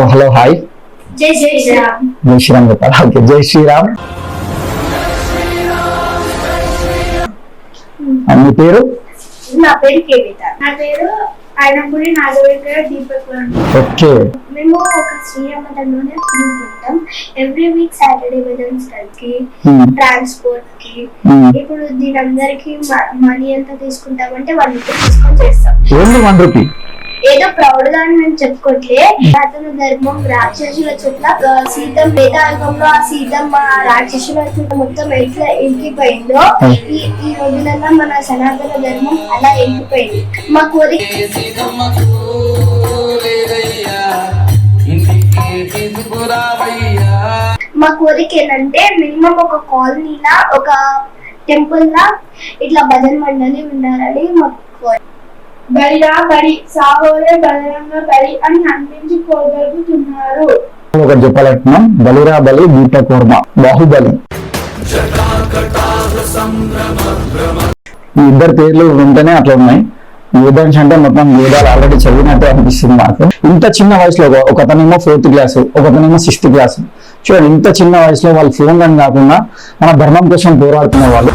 Hello hi జై శ్రీరామ్. జై శ్రీరామ్ చెప్పాలి. ఓకే, జై శ్రీరామ్. మీ పేరు? నా పేరు కేవిత. నా పేరు ఆయనపూడి నాగవేంద్ర దీపక్ వర్మ. ఓకే. మేము ఒక శ్రీరామటంలోనే ఉంటాం. ఎవ్రీ వీక్ సాటర్డే వెడ్నెస్డే కి ట్రాన్స్పోర్ట్ కి ఇప్పుడు దీని అందరికి మనీ ఎంత తీసుకుంటామంటే 1 రూపీ తీసుకొని చేస్తాం. Only 1 rupee? ఏదో ప్రౌడ్ గా మేము చెప్పుకోవట్లే. అతను ధర్మం రాక్షసుల చుట్ల సీతం వేదాయుగంలో ఆ సీతం రాక్షసుల చుట్ల మొత్తం ఎట్లా ఇంకిపోయిందో ఈ రోజులలో మన సనాతన ధర్మం అలా ఇంకిపోయింది. మా కోరిక ఏంటంటే మినిమం ఒక కాలనీలా ఒక టెంపుల్ లా ఇట్లా భజన మండలి ఉండాలని మాకు కోరిక. బలిరా బలి సాహోరే బలరంగ బలి అని అనిపించి కోరుతున్నారు. ఒకటి చెప్పాలంటున్నాం, బలిరా బలి దీపక్ వర్మ బాహుబలి. ఈ ఇద్దరు పేర్లు వెంటనే అట్లా ఉన్నాయి. వేదాంశ అంటే మొత్తం వేదాలు ఆల్రెడీ చదివినట్టే అనిపిస్తుంది నాకు. ఇంత చిన్న వయసులో ఒకతనేమో 4th క్లాస్, ఒకతనేమో 6th క్లాస్. చూడండి, ఇంత చిన్న వయసులో వాళ్ళు ఫోన్ అని కాకుండా మన ధర్మం కోసం పోరాడుతున్న వాళ్ళు.